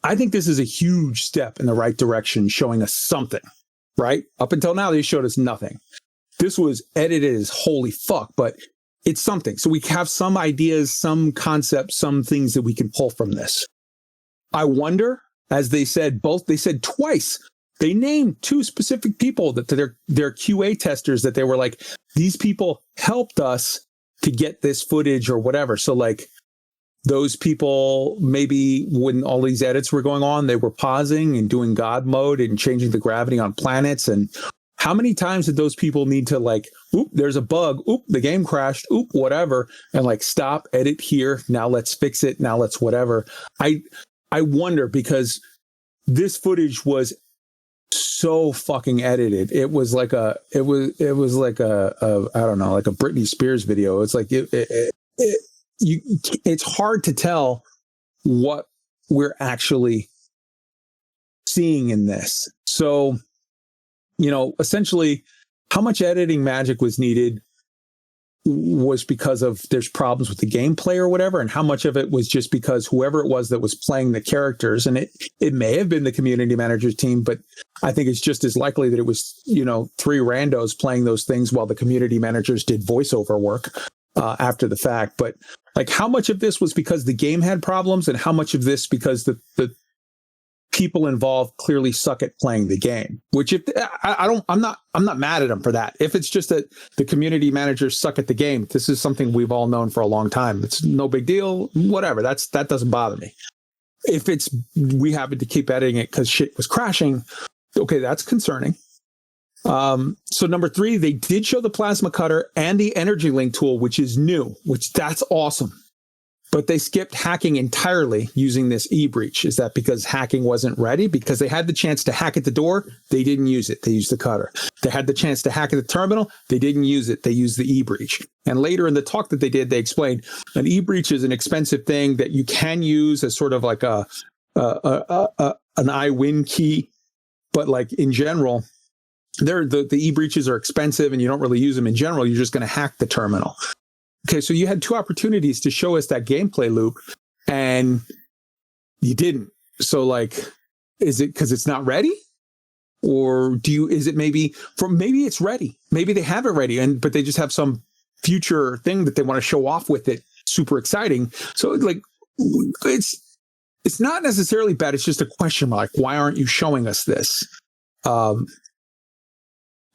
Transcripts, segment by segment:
I think this is a huge step in the right direction, showing us something, right? Up until now, they showed us nothing. This was edited as holy fuck, but it's something. So we have some ideas, some concepts, some things that we can pull from this. I wonder, as they said twice, they named two specific people that they're QA testers, that they were like, these people helped us to get this footage or whatever. So like, those people, maybe when all these edits were going on, they were pausing and doing God mode and changing the gravity on planets. And how many times did those people need to like, oop, there's a bug, oop, the game crashed, oop, whatever, and like stop, edit here, now let's fix it, now let's whatever. I wonder, because this footage was so fucking edited. It was like I don't know, like a Britney Spears video. It's like it's hard to tell what we're actually seeing in this. So, essentially how much editing magic was needed was because of there's problems with the gameplay or whatever, and how much of it was just because whoever it was that was playing the characters, and it may have been the community manager's team, but I think it's just as likely that it was, three randos playing those things while the community managers did voiceover work after the fact. But like, how much of this was because the game had problems, and how much of this because the people involved clearly suck at playing the game? Which, if I'm not mad at them for that. If it's just that the community managers suck at the game, this is something we've all known for a long time. It's no big deal. Whatever. That doesn't bother me. If it's we happened to keep editing it because shit was crashing, okay, that's concerning. So number 3, they did show the plasma cutter and the energy link tool, which is new, which that's awesome. But they skipped hacking entirely using this e-breach. Is that because hacking wasn't ready? Because they had the chance to hack at the door, they didn't use it. They used the cutter. They had the chance to hack at the terminal, they didn't use it. They used the e-breach. And later in the talk that they did, they explained an e-breach is an expensive thing that you can use as sort of like an I-win key. But like in general, the e-breaches are expensive and you don't really use them in general. You're just going to hack the terminal. Okay, so you had 2 opportunities to show us that gameplay loop and you didn't. So like, is it because it's not ready? Or is it maybe it's ready? Maybe they have it ready, but they just have some future thing that they want to show off with it. Super exciting. So like, it's not necessarily bad. It's just a question mark. Why aren't you showing us this?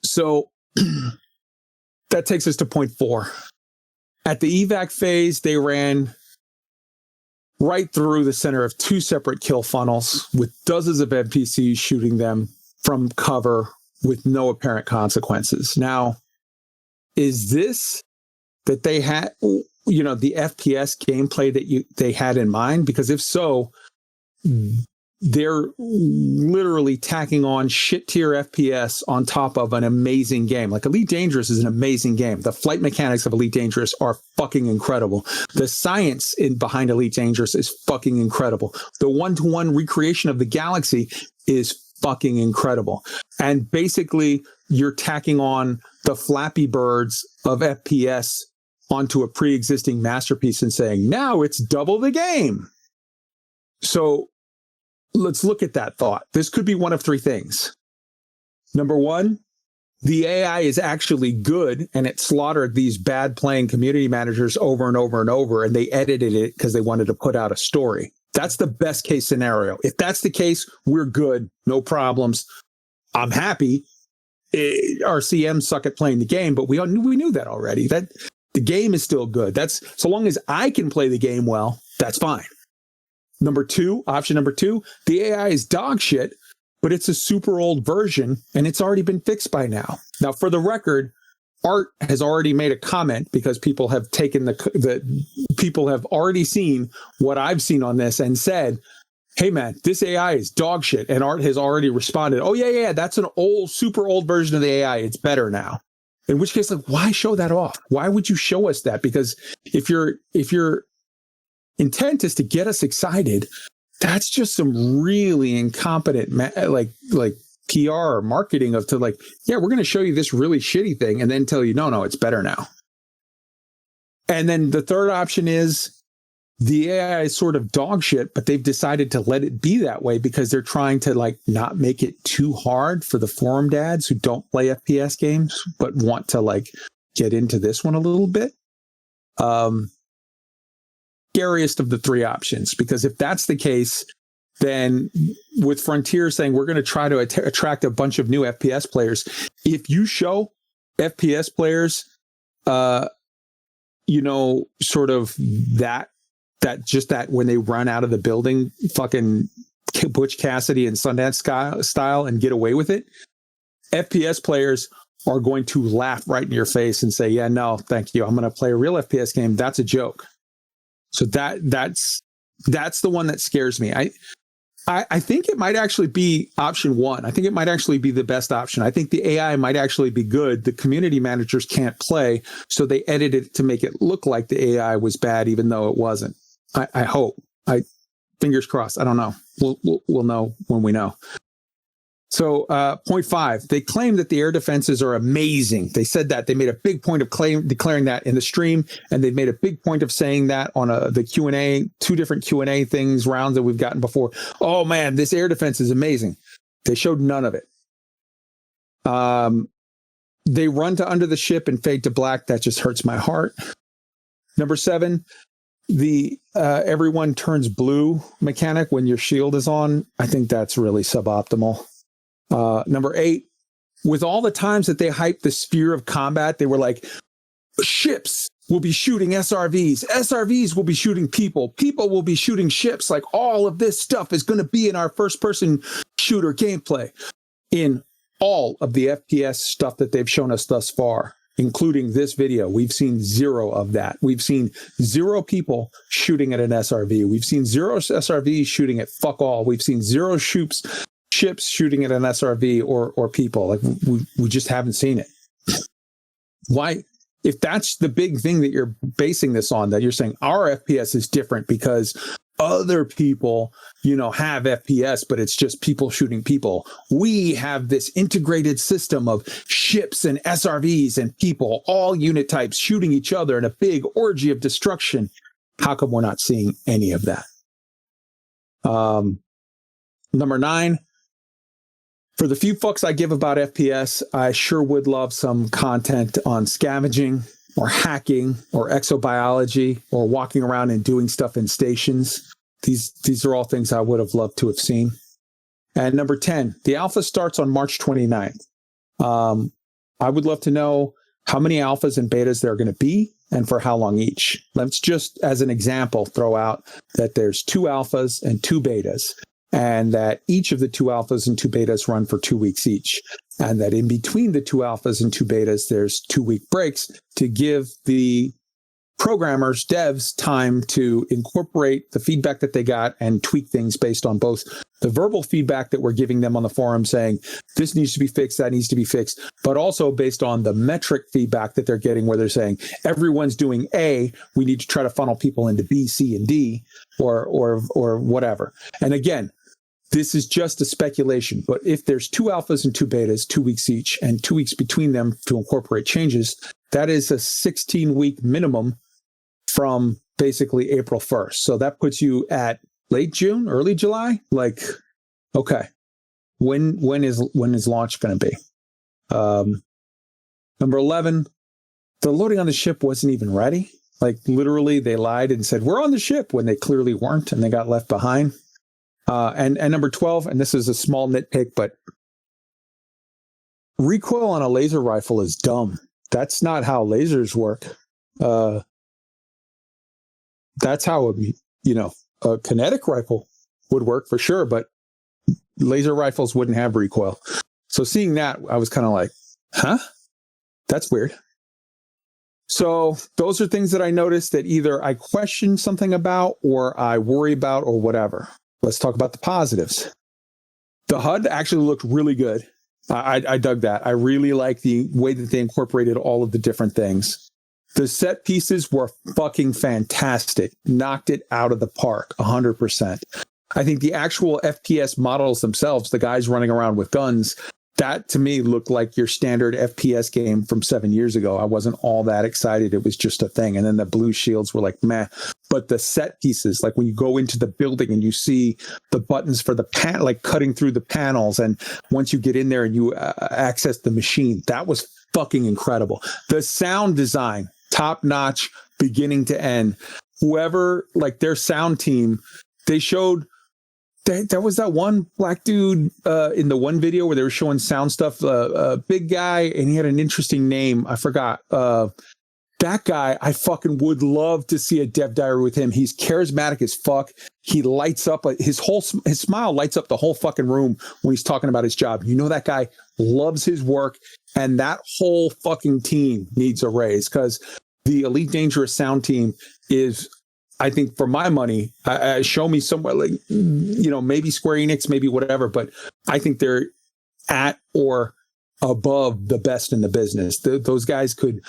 So that takes us to point 4. At the evac phase, they ran right through the center of 2 separate kill funnels with dozens of NPCs shooting them from cover with no apparent consequences. Now, is this that they had, the FPS gameplay that they had in mind? Because if so, they're literally tacking on shit tier FPS on top of an amazing game. Like Elite Dangerous is an amazing game. The flight mechanics of Elite Dangerous are fucking incredible. The science behind Elite Dangerous is fucking incredible. The one-to-one recreation of the galaxy is fucking incredible. And basically, you're tacking on the Flappy Birds of FPS onto a pre-existing masterpiece and saying, now it's double the game. So let's look at that thought. This could be one of 3 things. Number 1, the AI is actually good and it slaughtered these bad playing community managers over and over and over, and they edited it because they wanted to put out a story. That's the best case scenario. If that's the case, we're good. No problems. I'm happy. Our CMs suck at playing the game, but we knew that already. That the game is still good. That's so long as I can play the game well, that's fine. Option number two, the AI is dog shit, but it's a super old version and it's already been fixed by now. Now, for the record, Art has already made a comment because people have taken people have already seen what I've seen on this and said, hey man, this AI is dog shit. And Art has already responded, oh yeah, that's an super old version of the AI. It's better now. In which case, like, why show that off? Why would you show us that? Because if your intent is to get us excited, that's just some really incompetent, like PR or marketing we're going to show you this really shitty thing and then tell you, no, it's better now. And then the third option is the AI is sort of dog shit, but they've decided to let it be that way because they're trying to like not make it too hard for the forum dads who don't play FPS games, but want to like get into this one a little bit. Scariest of the three options, because if that's the case, then with Frontier saying we're going to try to attract a bunch of new FPS players, if you show FPS players, sort of that when they run out of the building, fucking Butch Cassidy and Sundance style and get away with it, FPS players are going to laugh right in your face and say, yeah, no, thank you. I'm going to play a real FPS game. That's a joke. So that's the one that scares me. I think it might actually be option one. I think it might actually be the best option. I think the AI might actually be good. The community managers can't play, so they edited it to make it look like the AI was bad, even though it wasn't. I hope. Fingers crossed. I don't know. We'll know when we know. So, point 5, they claim that the air defenses are amazing. They said that. They made a big point of declaring that in the stream, and they've made a big point of saying that on the Q&A, 2 different Q&A rounds that we've gotten before. Oh man, this air defense is amazing. They showed none of it. They run to under the ship and fade to black. That just hurts my heart. Number 7, the everyone turns blue mechanic when your shield is on. I think that's really suboptimal. Number 8, with all the times that they hyped the sphere of combat, they were like, ships will be shooting SRVs. SRVs will be shooting people. People will be shooting ships. Like, all of this stuff is going to be in our first-person shooter gameplay. In all of the FPS stuff that they've shown us thus far, including this video, we've seen 0 of that. We've seen 0 people shooting at an SRV. We've seen 0 SRVs shooting at fuck all. We've seen 0 ships shooting at an SRV or people. Like, we just haven't seen it. Why? If that's the big thing that you're basing this on, that you're saying our FPS is different because other people, have FPS, but it's just people shooting people. We have this integrated system of ships and SRVs and people, all unit types shooting each other in a big orgy of destruction. How come we're not seeing any of that? Number 9, for the few fucks I give about FPS, I sure would love some content on scavenging or hacking or exobiology or walking around and doing stuff in stations. These are all things I would have loved to have seen. And number 10, the alpha starts on March 29th. I would love to know how many alphas and betas there are going to be and for how long each. Let's just, as an example, throw out that there's 2 alphas and 2 betas, and that each of the 2 alphas and 2 betas run for 2 weeks each, and that in between the 2 alphas and 2 betas, there's 2-week breaks to give the programmers, devs, time to incorporate the feedback that they got and tweak things based on both the verbal feedback that we're giving them on the forum saying this needs to be fixed, that needs to be fixed, but also based on the metric feedback that they're getting where they're saying everyone's doing A, we need to try to funnel people into B, C, and D, or whatever. And again, this is just a speculation, but if there's 2 alphas and 2 betas, 2 weeks each, and 2 weeks between them to incorporate changes, that is a 16-week minimum from basically April 1st. So that puts you at late June, early July. Like, okay, when is launch going to be? Number 11, the loading on the ship wasn't even ready. Like, literally, they lied and said we're on the ship when they clearly weren't, and they got left behind. And number 12, and this is a small nitpick, but recoil on a laser rifle is dumb. That's not how lasers work. That's how a kinetic rifle would work for sure, but laser rifles wouldn't have recoil. So seeing that, I was kind of like, huh? That's weird. So those are things that I noticed that either I question something about or I worry about or whatever. Let's talk about the positives. The HUD actually looked really good. I dug that. I really like the way that they incorporated all of the different things. The set pieces were fucking fantastic. Knocked it out of the park, 100%. I think the actual FPS models themselves, the guys running around with guns, that to me looked like your standard FPS game from 7 years ago. I wasn't all that excited. It was just a thing. And then the blue shields were like, meh. But the set pieces, like when you go into the building and you see the buttons for the like cutting through the panels. And once you get in there and you access the machine, that was fucking incredible. The sound design, top notch, beginning to end. Whoever, like their sound team, they showed there was that one black dude in the one video where they were showing sound stuff, a big guy, and he had an interesting name. I forgot. That guy, I fucking would love to see a dev diary with him. He's charismatic as fuck. He lights up his smile lights up the whole fucking room when he's talking about his job. You know, that guy loves his work, and that whole fucking team needs a raise, because the Elite Dangerous sound team is, I think, for my money, show me somewhere like, you know, maybe Square Enix, maybe whatever, but I think they're at or above the best in the business. Those guys could,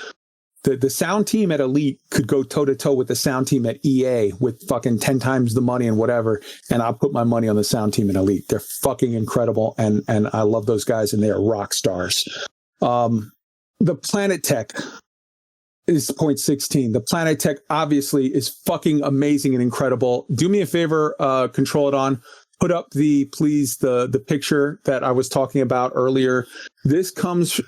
the sound team at Elite could go toe to toe with the sound team at EA with fucking 10 times the money and whatever. And I'll put my money on the sound team at Elite. They're fucking incredible. And I love those guys, and they are rock stars. The Planet Tech is point 16. The Planet Tech obviously is fucking amazing and incredible. Do me a favor, Kontrolldon, put up the picture that I was talking about earlier. This comes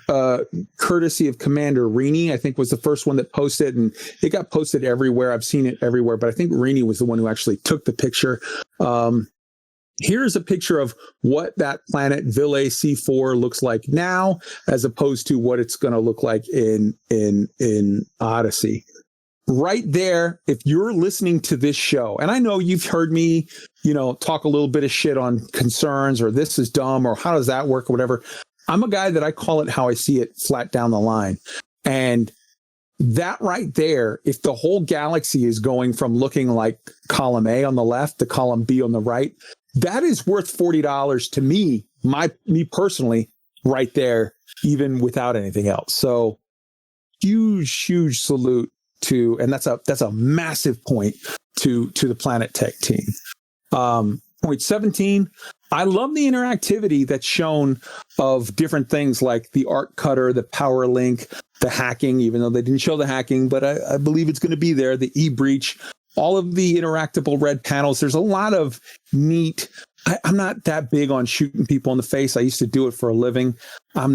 courtesy of Commander Rini, I think was the first one that posted, and it got posted everywhere. I've seen it everywhere, but I think Rini was the one who actually took the picture. Here's a picture of what that planet Ville C4 looks like now, as opposed to what it's going to look like in Odyssey. Right there, if you're listening to this show, and I know you've heard me, you know, talk a little bit of shit on concerns, or this is dumb, or how does that work, or whatever. I'm a guy that I call it how I see it, flat down the line. And that right there, if the whole galaxy is going from looking like column A on the left to column B on the right, that is worth $40 to me personally, right there, even without anything else. So huge salute to, and that's a massive point to the Planet Tech team. Point 17, I love the interactivity that's shown of different things like the art cutter, the power link, the hacking, even though they didn't show the hacking, but I believe it's going to be there, the e-breach, all of the interactable red panels. There's a lot of neat. I'm not that big on shooting people in the face. I used to do it for a living. I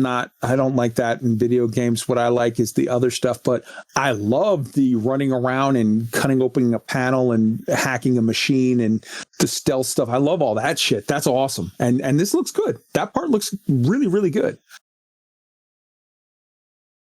don't like that in video games. What I like is the other stuff, but I love the running around and cutting open a panel and hacking a machine and the stealth stuff. I love all that shit. That's awesome. And this looks good. That part looks really, really good.